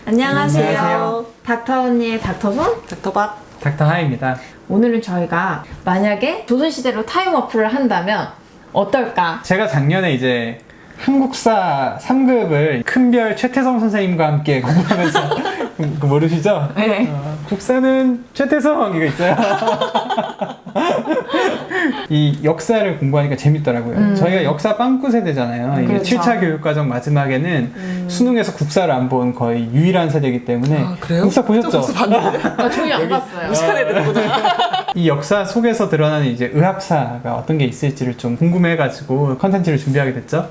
안녕하세요. 닥터 언니의 닥터손, 닥터박, 닥터하이입니다. 오늘은 저희가 만약에 조선시대로 타임워프를 한다면 어떨까? 제가 작년에 이제 한국사 3급을 큰별 최태성 선생님과 함께 공부하면서 그거 모르시죠? 네. 국사는 최태성 이거 있어요. 이 역사를 공부하니까 재밌더라고요. 저희가 역사 빵꾸 세대잖아요. 이게 그렇죠. 7차 교육과정 마지막에는 수능에서 국사를 안 본 거의 유일한 세대이기 때문에. 아, 그래요? 국사 보셨죠? 국사 봤는데. 저희 안 봤어요. 무식한 애들이구나. 이 역사 속에서 드러나는 이제 의학사가 어떤 게 있을지를 좀 궁금해가지고 컨텐츠를 준비하게 됐죠.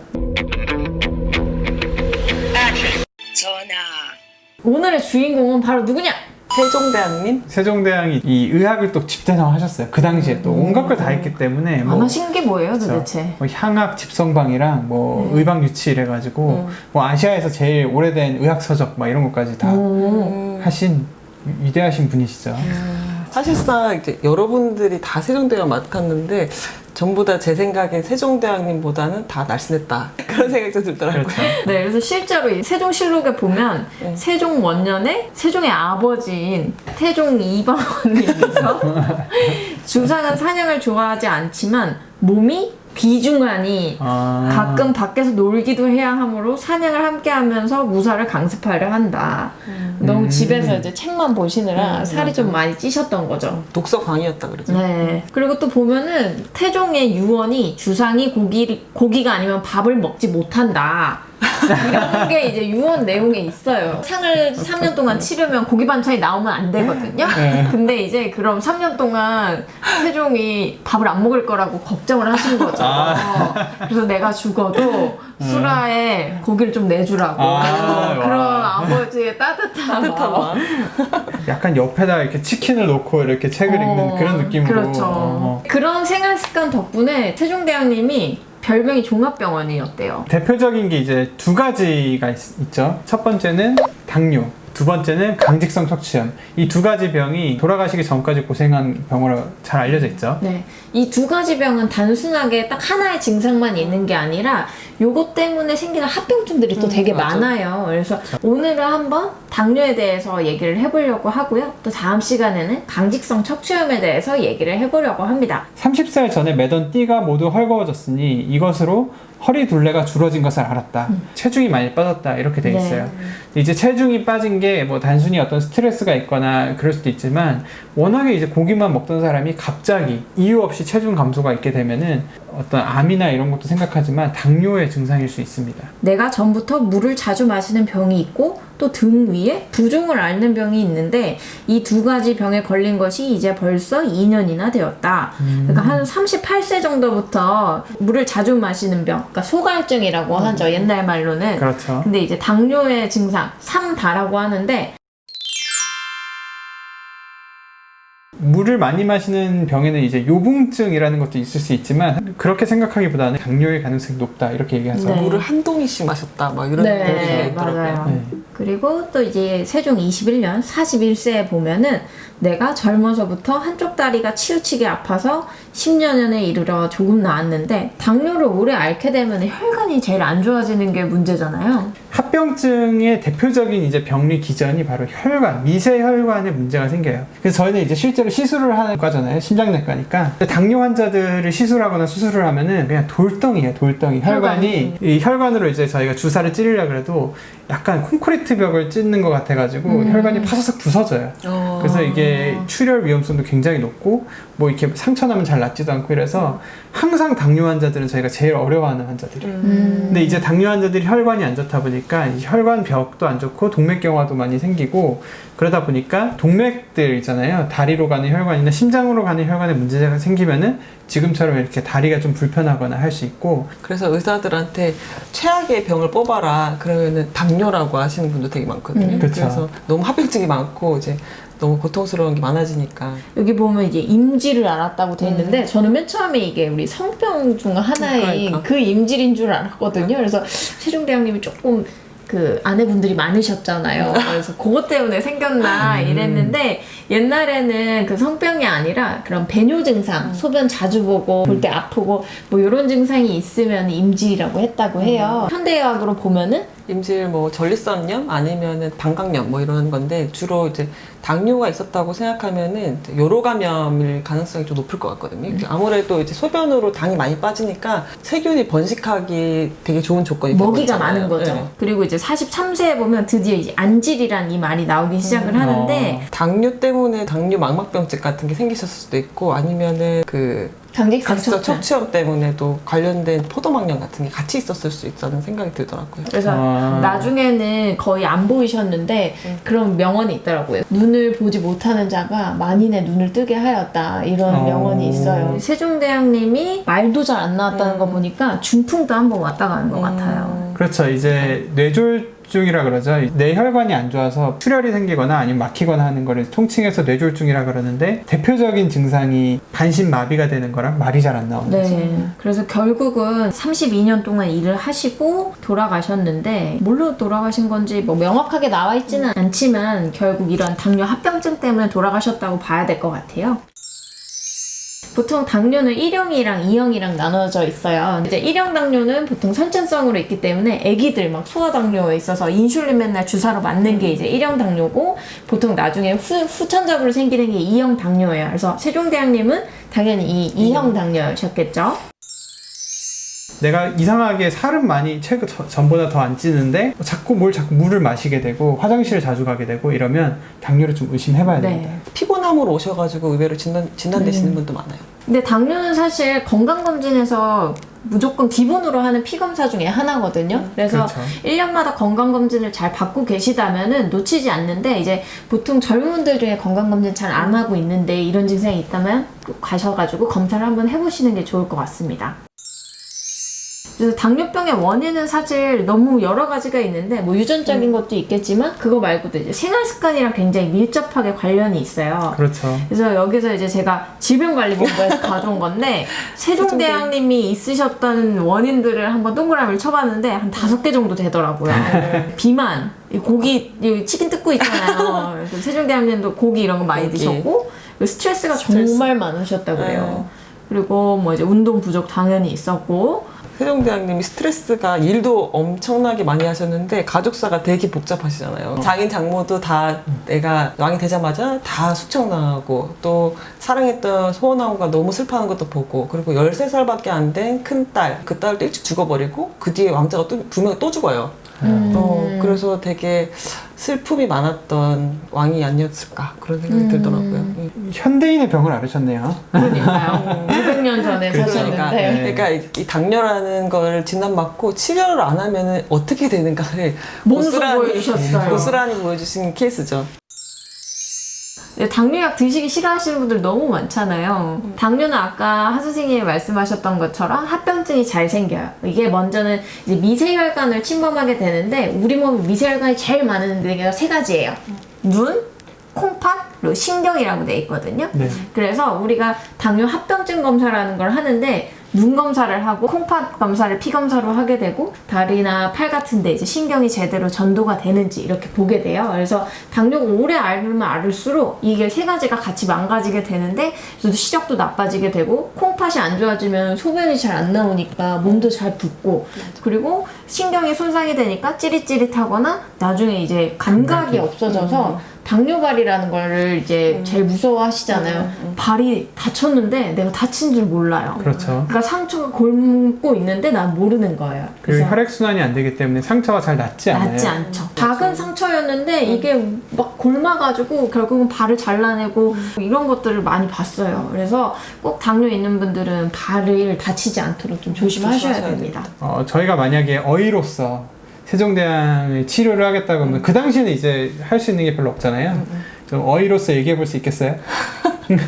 오늘의 주인공은 바로 누구냐? 세종대왕님? 세종대왕이 이 의학을 또 집대성하셨어요. 그 당시에 또 온갖 걸 다 했기 때문에 안 하신 게 뭐예요 도대체? 뭐 향학 집성방이랑 뭐 의방유치 이래가지고 뭐 아시아에서 제일 오래된 의학 서적 막 이런 것까지 다 하신 위대하신 분이시죠. 사실상 이제 여러분들이 다 세종대왕 맡았는데 전부 다 제 생각엔 세종대왕님보다는 다 날씬했다. 그런 생각이 좀 들더라고요. 그렇죠. 네, 그래서 실제로 이 세종실록에 보면 세종 원년에 세종의 아버지인 태종 이방원님께서 주상은 사냥을 좋아하지 않지만 몸이 귀중하니 가끔 밖에서 놀기도 해야 하므로 사냥을 함께 하면서 무사를 강습하려 한다. 너무 집에서 이제 책만 보시느라 살이 좀 많이 찌셨던 거죠. 독서광이었다 그러죠. 네. 그리고 또 보면은 태종의 유언이 주상이 고기가 아니면 밥을 먹지 못한다. 이런 게 이제 유언 내용에 있어요. 상을 3년 동안 치르면 고기 반찬이 나오면 안 되거든요. 근데 이제 그럼 3년 동안 세종이 밥을 안 먹을 거라고 걱정을 하신 거죠. 그래서 내가 죽어도 수라에 고기를 좀 내주라고. 그런 아버지의 따뜻한 마음. 약간 옆에다 이렇게 치킨을 놓고 이렇게 책을 읽는 그런 느낌으로. 그렇죠. 그런 생활 습관 덕분에 세종대왕님이 별명이 종합병원이었대요. 대표적인 게 이제 두 가지가 있죠. 첫 번째는 당뇨, 두 번째는 강직성 척추염. 이 두 가지 병이 돌아가시기 전까지 고생한 병으로 잘 알려져 있죠. 네, 이 두 가지 병은 단순하게 딱 하나의 증상만 있는 게 아니라 요것 때문에 생기는 합병증들이 또 되게 맞아. 많아요. 그래서 오늘은 한번 당뇨에 대해서 얘기를 해보려고 하고요. 또 다음 시간에는 강직성 척추염에 대해서 얘기를 해보려고 합니다. 30살 전에 매던 띠가 모두 헐거워졌으니 이것으로 허리 둘레가 줄어진 것을 알았다. 체중이 많이 빠졌다. 이렇게 돼 있어요. 이제 체중이 빠진 게 뭐 단순히 어떤 스트레스가 있거나 그럴 수도 있지만 워낙에 이제 고기만 먹던 사람이 갑자기 이유 없이 체중 감소가 있게 되면은 어떤 암이나 이런 것도 생각하지만 당뇨의 증상일 수 있습니다. 내가 전부터 물을 자주 마시는 병이 있고 또 등 위에 부종을 앓는 병이 있는데 이 두 가지 병에 걸린 것이 이제 벌써 2년이나 되었다. 그러니까 한 38세 정도부터 물을 자주 마시는 병, 그러니까 소갈증이라고 하죠. 옛날 말로는. 그렇죠. 근데 이제 당뇨의 증상, 삼다라고 하는데 물을 많이 마시는 병에는 이제 요붕증이라는 것도 있을 수 있지만 그렇게 생각하기보다는 당뇨의 가능성이 높다 이렇게 얘기하죠. 네. 물을 한 동이씩 마셨다. 막 이런 얘기가 네, 있더라고요. 맞아요. 네. 그리고 또 이제 세종 21년 41세에 보면은 내가 젊어서부터 한쪽 다리가 치우치게 아파서 10년에 이르러 조금 나았는데 당뇨를 오래 앓게 되면 혈관이 제일 안 좋아지는 게 문제잖아요. 합병증의 대표적인 이제 병리 기전이 바로 혈관, 미세혈관에 문제가 생겨요. 그래서 저희는 이제 실제로 시술을 하는 과잖아요. 심장내과니까. 근데 당뇨 환자들을 시술하거나 수술을 하면은 그냥 돌덩이에요, 돌덩이. 혈관이. 이 혈관으로 이제 저희가 주사를 찌르려고 해도 약간 콘크리트 벽을 찢는 것 같아가지고 혈관이 파사삭 부서져요. 그래서 이게 출혈 위험성도 굉장히 높고 뭐 이렇게 상처 나면 잘 낫지도 않고 이래서 항상 당뇨 환자들은 저희가 제일 어려워하는 환자들이에요. 근데 이제 당뇨 환자들이 혈관이 안 좋다 보니까 이 혈관 벽도 안 좋고 동맥경화도 많이 생기고 그러다 보니까 동맥들 있잖아요. 다리로 가는 혈관이나 심장으로 가는 혈관에 문제가 생기면은 지금처럼 이렇게 다리가 좀 불편하거나 할 수 있고. 그래서 의사들한테 최악의 병을 뽑아라. 그러면은 당뇨라고 하시는 분도 되게 많거든요. 그쵸. 그래서 너무 합병증이 많고 이제 너무 고통스러운 게 많아지니까. 여기 보면 이제 임질을 앓았다고 돼 있는데 저는 맨 처음에 이게 우리 성병 중 하나인 그러니까. 그 임질인 줄 알았거든요. 그래서 세종대왕님이 조금 그 아내분들이 많으셨잖아요. 그래서 그것 때문에 생겼나 이랬는데 옛날에는 그 성병이 아니라 그런 배뇨 증상, 소변 자주 보고 볼 때 아프고 뭐 이런 증상이 있으면 임질이라고 했다고 해요. 현대의학으로 보면은 임실 뭐 전립선염 아니면은 방광염 뭐 이런 건데 주로 이제 당뇨가 있었다고 생각하면은 요로 감염일 가능성이 좀 높을 것 같거든요. 아무래도 이제 소변으로 당이 많이 빠지니까 세균이 번식하기 되게 좋은 조건이 먹이가 되거든요. 많은 거죠. 네. 그리고 이제 43세에 보면 드디어 이제 안질이란 이 말이 나오기 시작을 하는데 당뇨 때문에 당뇨 망막병증 같은 게 생기셨을 수도 있고 아니면은 그 강직성 각성 척추. 척추염 때문에도 관련된 포도막염 같은 게 같이 있었을 수 있다는 생각이 들더라고요. 그래서 아. 나중에는 거의 안 보이셨는데 그런 명언이 있더라고요. 눈을 보지 못하는 자가 만인의 눈을 뜨게 하였다. 이런 명언이 있어요. 세종대왕님이 말도 잘 안 나왔다는 거 보니까 중풍도 한번 왔다 가는 것 같아요. 그렇죠. 이제 뇌졸중이라 그러죠. 뇌혈관이 안 좋아서 출혈이 생기거나 아니면 막히거나 하는 거를 통칭해서 뇌졸중이라 그러는데 대표적인 증상이 반신마비가 되는 거랑 말이 잘 안 나오는 거죠. 네. 그래서 결국은 32년 동안 일을 하시고 돌아가셨는데 뭘로 돌아가신 건지 뭐 명확하게 나와 있지는 않지만 결국 이런 당뇨 합병증 때문에 돌아가셨다고 봐야 될 것 같아요. 보통 당뇨는 1형이랑 2형이랑 나눠져 있어요. 이제 1형 당뇨는 보통 선천성으로 있기 때문에 아기들 막 소아당뇨에 있어서 인슐린 맨날 주사로 맞는 게 이제 1형 당뇨고 보통 나중에 후천적으로 생기는 게 2형 당뇨예요. 그래서 세종대왕님은 당연히 이 2형 당뇨셨겠죠. 내가 이상하게 살은 많이 전보다 더 안 찌는데 자꾸 물을 마시게 되고 화장실을 자주 가게 되고 이러면 당뇨를 좀 의심해봐야 됩니다. 네. 피곤함으로 오셔가지고 의외로 진단되시는 분도 많아요. 근데 당뇨는 사실 건강검진에서 무조건 기본으로 하는 피검사 중에 하나거든요. 그래서 그렇죠. 1년마다 건강검진을 잘 받고 계시다면은 놓치지 않는데 이제 보통 젊은 분들 중에 건강검진 잘 안 하고 있는데 이런 증상이 있다면 꼭 가셔가지고 검사를 한번 해보시는 게 좋을 것 같습니다. 그래서 당뇨병의 원인은 사실 너무 여러 가지가 있는데 뭐 유전적인 것도 있겠지만 그거 말고도 이제 생활 습관이랑 굉장히 밀접하게 관련이 있어요. 그렇죠. 그래서 여기서 이제 제가 질병관리본부에서 가져온 건데 세종대왕님이 있으셨던 원인들을 한번 동그라미를 쳐봤는데 한 5개 정도 되더라고요. 비만, 이 고기, 이 치킨 뜯고 있잖아요. 그래서 세종대왕님도 고기 이런 거 많이 고기. 드셨고 스트레스가 정말 많으셨다고 그래요. 그리고 뭐 이제 운동 부족 당연히 있었고 세종대왕님이 스트레스가 일도 엄청나게 많이 하셨는데 가족사가 되게 복잡하시잖아요. 장인 장모도 다 내가 왕이 되자마자 다 숙청나가고 또 사랑했던 소원왕후가 너무 슬퍼하는 것도 보고 그리고 13살밖에 안 된 큰딸 그 딸도 일찍 죽어버리고 그 뒤에 왕자가 또 두 명 또 죽어요. 그래서 되게 슬픔이 많았던 왕이 아니었을까 그런 생각이 들더라고요. 현대인의 병을 앓으셨네요. 그러니까요. 500년 전에 그러니까, 사셨는데 그러니까 이 당뇨라는 걸 진단받고 치료를 안 하면 어떻게 되는가를 몸소 보여주셨어요. 고스란히 보여주신 케이스죠. 당뇨약 드시기 싫어하시는 분들 너무 많잖아요. 당뇨는 아까 하 선생님이 말씀하셨던 것처럼 합병증이 잘 생겨요. 이게 먼저는 이제 미세혈관을 침범하게 되는데 우리 몸에 미세혈관이 제일 많은 데가 3가지예요. 눈, 콩팥, 그리고 신경이라고 돼 있거든요. 네. 그래서 우리가 당뇨 합병증 검사라는 걸 하는데 눈 검사를 하고 콩팥 검사를 피 검사로 하게 되고 다리나 팔 같은데 이제 신경이 제대로 전도가 되는지 이렇게 보게 돼요. 그래서 당뇨가 오래 앓으면 앓을수록 이게 3가지가 같이 망가지게 되는데 그래서 시력도 나빠지게 되고 콩팥이 안 좋아지면 소변이 잘 안 나오니까 몸도 잘 붓고 그리고 신경이 손상이 되니까 찌릿찌릿하거나 나중에 이제 감각이 없어져서 당뇨발이라는 거를 이제 제일 무서워하시잖아요. 발이 다쳤는데 내가 다친 줄 몰라요. 그렇죠. 그러니까 상처가 곪고 있는데 난 모르는 거예요. 그리고 혈액순환이 안 되기 때문에 상처가 잘 낫지 않아요. 낫지 않죠. 작은 상처였는데 이게 막 곪아가지고 결국은 발을 잘라내고 이런 것들을 많이 봤어요. 그래서 꼭 당뇨 있는 분들은 발을 다치지 않도록 좀 조심하셔야 조심하셔야 됩니다. 저희가 만약에 어이로서 세종대왕의 치료를 하겠다고 하면 그 당시에는 이제 할 수 있는 게 별로 없잖아요. 좀 어이로서 얘기해 볼 수 있겠어요?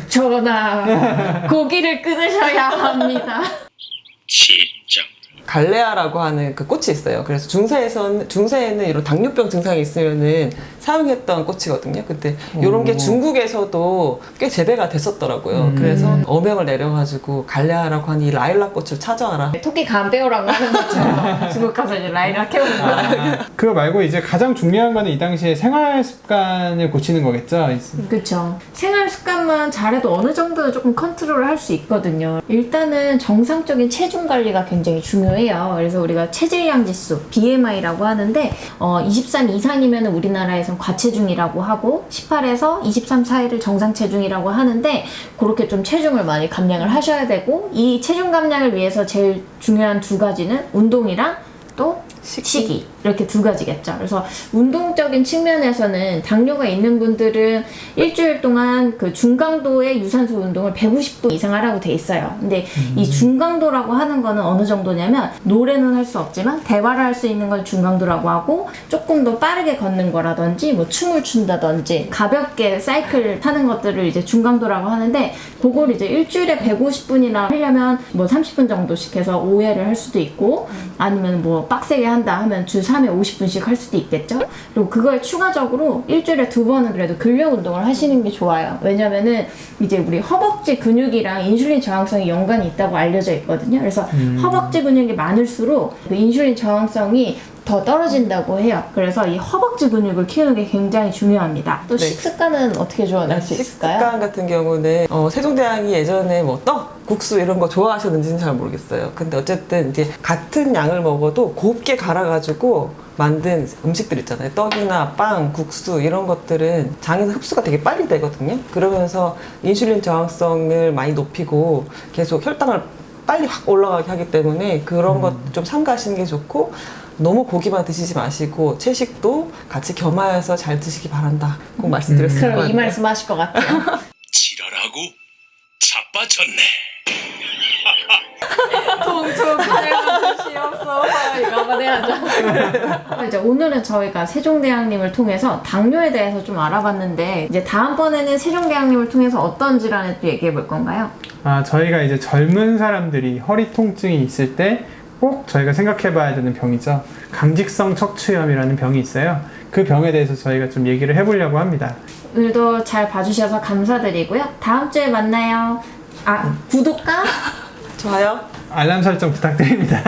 전하, 고기를 끊으셔야 합니다. 진짜. 갈레아라고 하는 그 꽃이 있어요. 그래서 중세에는 이런 당뇨병 증상이 있으면은 사용했던 꽃이거든요. 근데 이런 게 중국에서도 꽤 재배가 됐었더라고요. 그래서 어명을 내려가지고 갈래하라고 한 이 라일락 꽃을 찾아와라. 토끼 간 빼오라고 하는 것처럼 중국 가서 이제 라이라 캐오는 거야. 그거 말고 이제 가장 중요한 거는 이 당시에 생활 습관을 고치는 거겠죠. 그렇죠. 생활 습관만 잘해도 어느 정도는 조금 컨트롤을 할 수 있거든요. 일단은 정상적인 체중 관리가 굉장히 중요해요. 그래서 우리가 체질량 지수 BMI라고 하는데 23 이상이면 우리나라에선 과체중이라고 하고 18에서 23 사이를 정상 체중이라고 하는데 그렇게 좀 체중을 많이 감량을 하셔야 되고 이 체중 감량을 위해서 제일 중요한 두 가지는 운동이랑 또 시기 이렇게 두 가지겠죠. 그래서 운동적인 측면에서는 당뇨가 있는 분들은 일주일 동안 그 중강도의 유산소 운동을 150분 이상 하라고 돼 있어요. 근데 이 중강도라고 하는 거는 어느 정도냐면 노래는 할 수 없지만 대화를 할 수 있는 걸 중강도라고 하고 조금 더 빠르게 걷는 거라든지 뭐 춤을 춘다든지 가볍게 사이클 타는 것들을 이제 중강도라고 하는데 그걸 이제 일주일에 150분이나 하려면 뭐 30분 정도씩 해서 5회를 할 수도 있고 아니면 뭐 빡세게 한다 하면 주 3회 50분씩 할 수도 있겠죠. 그리고 그걸 추가적으로 일주일에 2번은 그래도 근력 운동을 하시는 게 좋아요. 왜냐면은 이제 우리 허벅지 근육이랑 인슐린 저항성이 연관이 있다고 알려져 있거든요. 그래서 허벅지 근육이 많을수록 그 인슐린 저항성이 더 떨어진다고 해요. 그래서 이 허벅지 근육을 키우는 게 굉장히 중요합니다. 또 네. 식습관은 어떻게 조언할 수 있을까요? 식습관 같은 경우는 세종대왕이 예전에 뭐 떡, 국수 이런 거 좋아하셨는지는 잘 모르겠어요. 근데 어쨌든 이제 같은 양을 먹어도 곱게 갈아가지고 만든 음식들 있잖아요. 떡이나 빵, 국수 이런 것들은 장에서 흡수가 되게 빨리 되거든요. 그러면서 인슐린 저항성을 많이 높이고 계속 혈당을 빨리 확 올라가게 하기 때문에 그런 것 좀 삼가하시는 게 좋고 너무 고기만 드시지 마시고 채식도 같이 겸하여서 잘 드시기 바란다. 꼭 말씀드렸을 그럼 거예요. 이 말씀 하실 것 같아요. 지랄하고 자빠졌네. 통통 가려주시옵소서 이거 한번 해야죠. 이제 오늘은 저희가 세종대왕님을 통해서 당뇨에 대해서 좀 알아봤는데 이제 다음번에는 세종대왕님을 통해서 어떤 질환을 또 얘기해 볼 건가요? 저희가 이제 젊은 사람들이 허리 통증이 있을 때 꼭 저희가 생각해 봐야 되는 병이죠. 강직성 척추염이라는 병이 있어요. 그 병에 대해서 저희가 좀 얘기를 해보려고 합니다. 오늘도 잘 봐주셔서 감사드리고요. 다음 주에 만나요. 구독과 좋아요. 알람 설정 부탁드립니다.